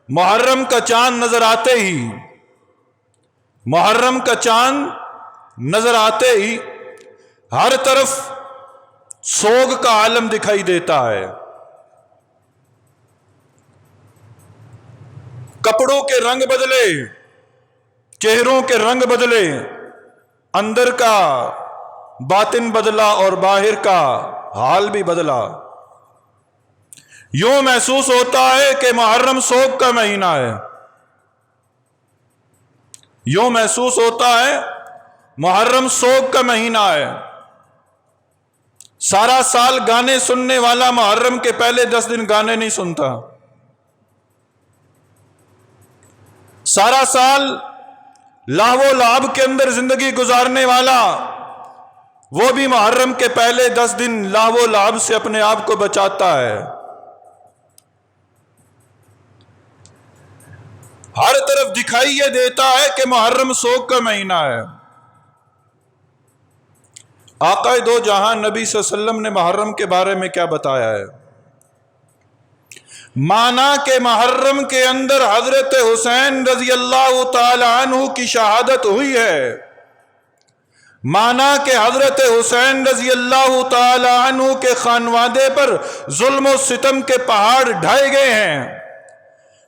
محرم کا چاند نظر آتے ہی، محرم کا چاند نظر آتے ہی ہر طرف سوگ کا عالم دکھائی دیتا ہے. کپڑوں کے رنگ بدلے، چہروں کے رنگ بدلے، اندر کا باطن بدلا اور باہر کا حال بھی بدلا. یوں محسوس ہوتا ہے کہ محرم سوگ کا مہینہ ہے. یوں محسوس ہوتا ہے محرم سوگ کا مہینہ ہے. سارا سال گانے سننے والا محرم کے پہلے 10 دن گانے نہیں سنتا. سارا سال لاو لعب کے اندر زندگی گزارنے والا وہ بھی محرم کے پہلے 10 دن لاو لعب سے اپنے آپ کو بچاتا ہے. ہر طرف دکھائی یہ دیتا ہے کہ محرم سوگ کا مہینہ ہے. آقا دو جہاں نبی صلی اللہ علیہ وسلم نے محرم کے بارے میں کیا بتایا ہے؟ مانا کہ محرم کے اندر حضرت حسین رضی اللہ تعالی عنہ کی شہادت ہوئی ہے. مانا کہ حضرت حسین رضی اللہ تعالی عنہ کے خانوادے پر ظلم و ستم کے پہاڑ ڈھائے گئے ہیں.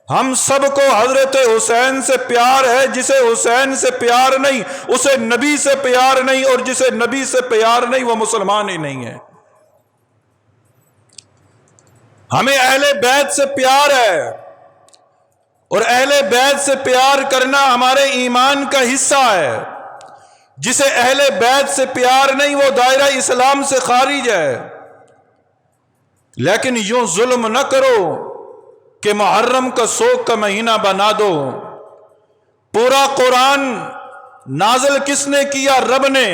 ہم سب کو حضرت حسین سے پیار ہے. جسے حسین سے پیار نہیں اسے نبی سے پیار نہیں، اور جسے نبی سے پیار نہیں وہ مسلمان ہی نہیں ہے. ہمیں اہل بیت سے پیار ہے، اور اہل بیت سے پیار کرنا ہمارے ایمان کا حصہ ہے. جسے اہل بیت سے پیار نہیں وہ دائرہ اسلام سے خارج ہے. لیکن یوں ظلم نہ کرو کہ محرم کا سوگ کا مہینہ بنا دو. پورا قرآن نازل کس نے کیا؟ رب نے.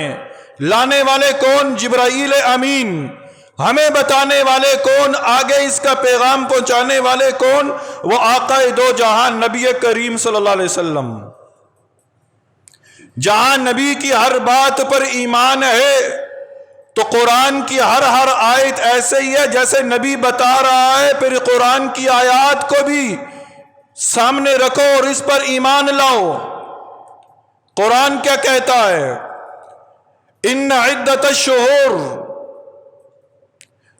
لانے والے کون؟ جبرائیل امین. ہمیں بتانے والے کون؟ آگے اس کا پیغام پہنچانے والے کون؟ وہ آقا دو جہاں نبی کریم صلی اللہ علیہ وسلم. جہاں نبی کی ہر بات پر ایمان ہے تو قرآن کی ہر آیت ایسے ہی ہے جیسے نبی بتا رہا ہے. پھر قرآن کی آیات کو بھی سامنے رکھو اور اس پر ایمان لاؤ. قرآن کیا کہتا ہے؟ ان عدت الشہور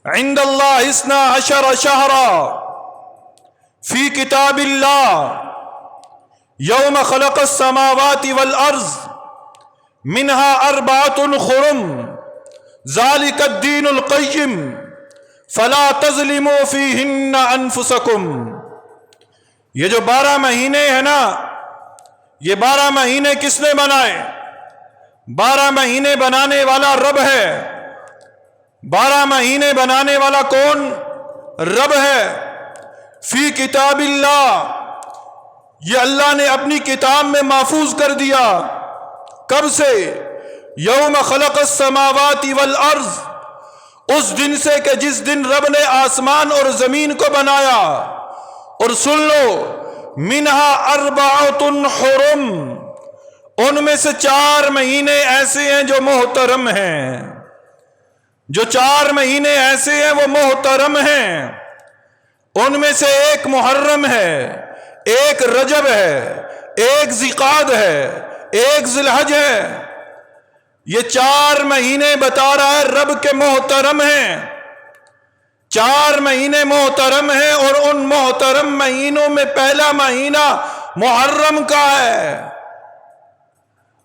عند اللہ 12 شہرا فی کتاب اللہ یوم خلق السماوات والارض منها 4 حرم ذالک الدین القیم فلا تظلموا فیہن انفسکم. یہ جو 12 مہینے ہیں نا، یہ 12 مہینے کس نے بنائے؟ 12 مہینے بنانے والا رب ہے. 12 مہینے بنانے والا کون؟ رب ہے. فی کتاب اللہ، یہ اللہ نے اپنی کتاب میں محفوظ کر دیا. کب سے؟ یوم خلق السماوات والارض، اس دن سے کہ جس دن رب نے آسمان اور زمین کو بنایا. اور سن لو، منہا 4 حرم، ان میں سے 4 مہینے ایسے ہیں جو محترم ہیں. جو 4 مہینے ایسے ہیں وہ محترم ہیں. ان میں سے ایک محرم ہے، ایک رجب ہے، ایک ذیقعد ہے، ایک ذی الحج ہے. یہ 4 مہینے بتا رہا ہے رب کے محترم ہیں. 4 مہینے محترم ہیں، اور ان محترم مہینوں میں پہلا مہینہ محرم کا ہے.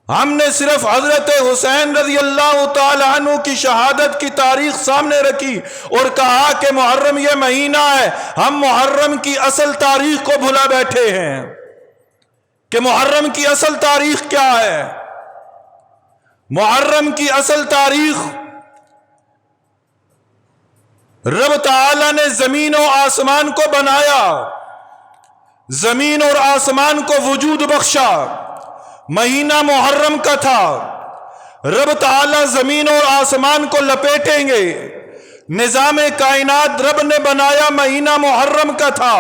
ہم نے صرف حضرت حسین رضی اللہ تعالی عنہ کی شہادت کی تاریخ سامنے رکھی اور کہا کہ محرم یہ مہینہ ہے. ہم محرم کی اصل تاریخ کو بھلا بیٹھے ہیں کہ محرم کی اصل تاریخ کیا ہے. محرم کی اصل تاریخ، رب تعالی نے زمین و آسمان کو بنایا، زمین اور آسمان کو وجود بخشا. مہینہ محرم کا تھا. رب تعالی زمین اور آسمان کو لپیٹیں گے. نظام کائنات رب نے بنایا مہینہ محرم کا تھا،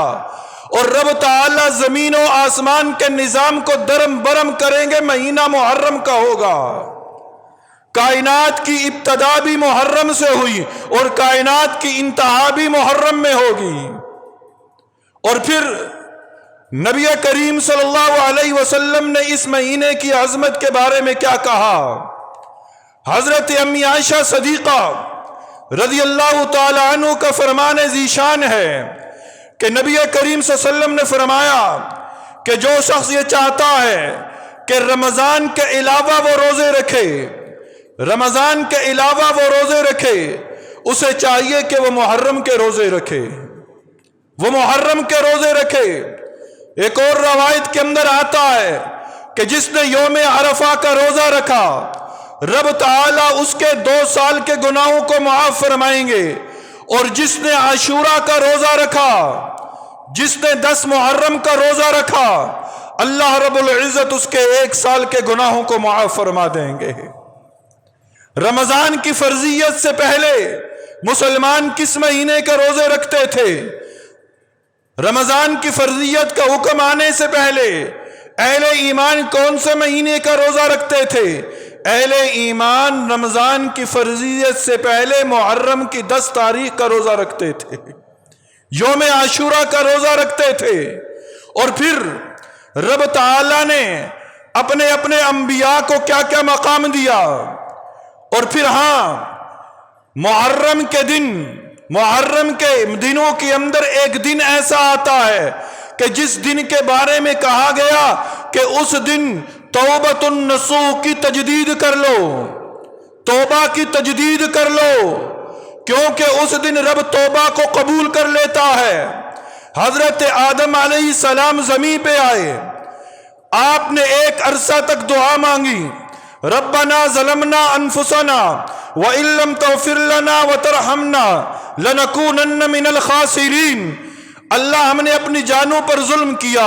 اور رب تعالی زمین و آسمان کے نظام کو درم برم کریں گے مہینہ محرم کا ہوگا. کائنات کی ابتدا بھی محرم سے ہوئی اور کائنات کی انتہا بھی محرم میں ہوگی. اور پھر نبی کریم صلی اللہ علیہ وسلم نے اس مہینے کی عظمت کے بارے میں کیا کہا؟ حضرت امی عائشہ صدیقہ رضی اللہ تعالی عنہ کا فرمان ذیشان ہے کہ نبی کریم صلی اللہ علیہ وسلم نے فرمایا کہ جو شخص یہ چاہتا ہے کہ رمضان کے علاوہ وہ روزے رکھے، رمضان کے علاوہ وہ روزے رکھے، اسے چاہیے کہ وہ محرم کے روزے رکھے، وہ محرم کے روزے رکھے۔ ایک اور روایت کے اندر آتا ہے کہ جس نے یوم عرفہ کا روزہ رکھا، رب تعالیٰ اس کے 2 سال کے گناہوں کو معاف فرمائیں گے، اور جس نے عاشورہ کا روزہ رکھا، جس نے 10 محرم کا روزہ رکھا، اللہ رب العزت اس کے 1 سال کے گناہوں کو معاف فرما دیں گے۔ رمضان کی فرضیت سے پہلے مسلمان کس مہینے کے روزے رکھتے تھے؟ رمضان کی فرضیت کا حکم آنے سے پہلے اہل ایمان کون سے مہینے کا روزہ رکھتے تھے؟ اہل ایمان رمضان کی فرضیت سے پہلے محرم کی 10 تاریخ کا روزہ رکھتے تھے، یوم عاشورہ کا روزہ رکھتے تھے، اور پھر رب تعالیٰ نے اپنے اپنے انبیاء کو کیا کیا مقام دیا، اور پھر محرم کے دن، محرم کے دنوں کے اندر ایک دن ایسا آتا ہے کہ جس دن کے بارے میں کہا گیا کہ اس دن توبۃ النصوح کی تجدید کر لو، توبہ کی تجدید کر لو، کیونکہ اس دن رب توبہ کو قبول کر لیتا ہے۔ حضرت آدم علیہ السلام زمین پہ آئے، آپ نے ایک عرصہ تک دعا مانگی، ربنا ظلمنا انفسنا وان لم تغفر لنا وترحمنا لنکونن من الخاسرین۔ اللہ ہم نے اپنی جانوں پر ظلم کیا،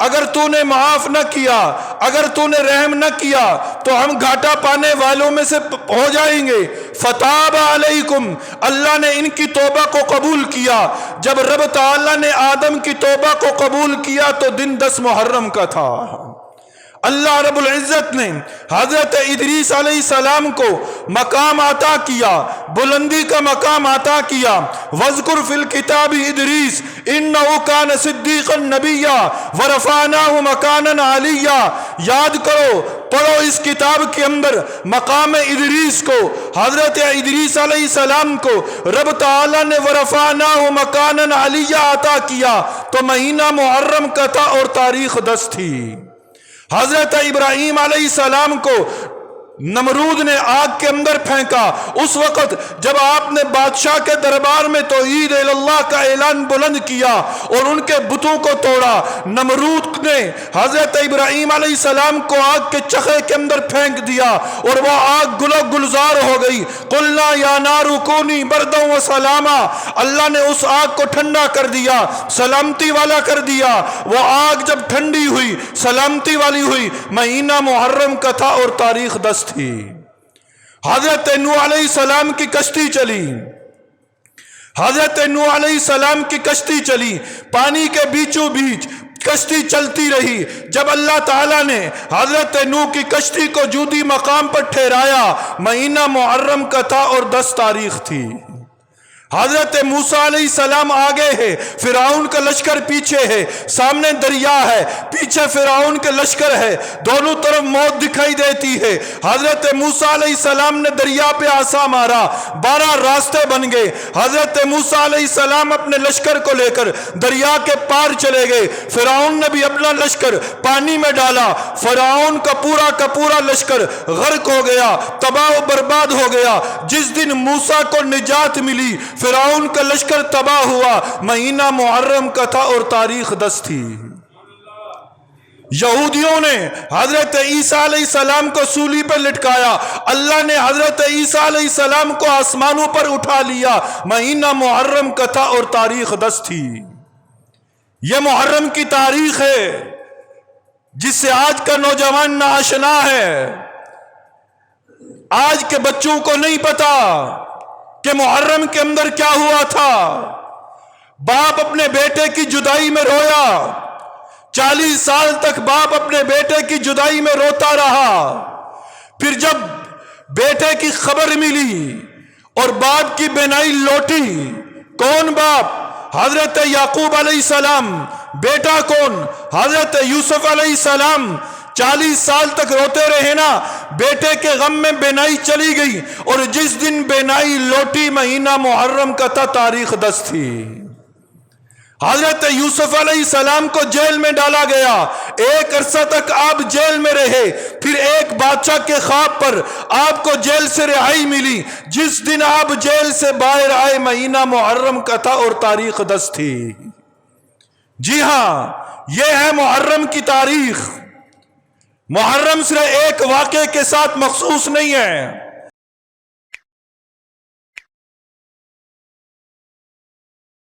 اگر تو نے معاف نہ کیا، اگر تو نے رحم نہ کیا تو ہم گھاٹا پانے والوں میں سے ہو جائیں گے۔ فتاب علیکم، اللہ نے ان کی توبہ کو قبول کیا۔ جب رب تعالیٰ نے آدم کی توبہ کو قبول کیا تو دن 10 محرم کا تھا۔ اللہ رب العزت نے حضرت ادریس علیہ السلام کو مقام عطا کیا، بلندی کا مقام عطا کیا۔ وَاذْكُرْ فِي الْكِتَابِ ادریس إِنَّهُ كَانَ صِدِّيقًا نَبِيًّا وَرَفَعْنَاهُ مَكَانًا عَلِيًّا۔ یاد کرو، پڑھو اس کتاب کے اندر مقام ادریس کو، حضرت ادریس علیہ السلام کو رب تعالیٰ نے وَرَفَعْنَاهُ مَكَانًا عَلِيًّا عطا کیا، تو مہینہ محرم کا تھا اور تاریخ 10 تھی۔ حضرت ابراہیم علیہ السلام کو نمرود نے آگ کے اندر پھینکا، اس وقت جب آپ نے بادشاہ کے دربار میں توحید اللہ کا اعلان بلند کیا اور ان کے بتوں کو توڑا، نمرود نے حضرت ابراہیم علیہ السلام کو آگ کے چخے کے اندر پھینک دیا اور وہ آگ گل و گلزار ہو گئی۔ قلنا یا نار کونی بردا و سلاما، اللہ نے اس آگ کو ٹھنڈا کر دیا، سلامتی والا کر دیا۔ وہ آگ جب ٹھنڈی ہوئی، سلامتی والی ہوئی، مہینہ محرم کا تھا اور تاریخ 10 تھی۔ حضرت نوح علیہ السلام کی کشتی چلی، حضرت نوح علیہ السلام کی کشتی چلی، پانی کے بیچوں بیچ کشتی چلتی رہی۔ جب اللہ تعالیٰ نے حضرت نوح کی کشتی کو جودی مقام پر ٹھہرایا، مہینہ محرم کا تھا اور 10 تاریخ تھی۔ حضرت موسیٰ علیہ السلام آگے ہے، فرعون کا لشکر پیچھے ہے، سامنے دریا ہے، پیچھے فرعون کے لشکر ہے، دونوں طرف موت دکھائی دیتی ہے۔ حضرت موسیٰ علیہ السلام نے دریا پہ عصا مارا، 12 راستے بن گئے۔ حضرت موسیٰ علیہ السلام اپنے لشکر کو لے کر دریا کے پار چلے گئے، فرعون نے بھی اپنا لشکر پانی میں ڈالا، فرعون کا پورا لشکر غرق ہو گیا، تباہ و برباد ہو گیا۔ جس دن موسیٰ کو نجات ملی، فرعون کا لشکر تباہ ہوا، مہینہ محرم کا تھا اور تاریخ 10 تھی۔ یہودیوں نے حضرت عیسیٰ علیہ السلام کو سولی پر لٹکایا، اللہ نے حضرت عیسیٰ علیہ السلام کو آسمانوں پر اٹھا لیا، مہینہ محرم کا تھا اور تاریخ 10 تھی۔ یہ محرم کی تاریخ ہے جس سے آج کا نوجوان ناآشنا ہے۔ آج کے بچوں کو نہیں پتا کہ محرم کے اندر کیا ہوا تھا۔ باپ اپنے بیٹے کی جدائی میں رویا، 40 سال تک باپ اپنے بیٹے کی جدائی میں روتا رہا۔ پھر جب بیٹے کی خبر ملی اور باپ کی بینائی لوٹی، کون باپ؟ حضرت یعقوب علیہ السلام بیٹا کون؟ حضرت یوسف علیہ السلام 40 سال تک روتے رہے نا، بیٹے کے غم میں بینائی چلی گئی، اور جس دن بینائی لوٹی مہینہ محرم کا تھا، تاریخ 10 تھی۔ حضرت یوسف علیہ السلام کو جیل میں ڈالا گیا، ایک عرصہ تک آپ جیل میں رہے، پھر ایک بادشاہ کے خواب پر آپ کو جیل سے رہائی ملی، جس دن آپ جیل سے باہر آئے مہینہ محرم کا تھا اور تاریخ 10 تھی۔ جی ہاں، یہ ہے محرم کی تاریخ۔ محرم صرف ایک واقعے کے ساتھ مخصوص نہیں ہے،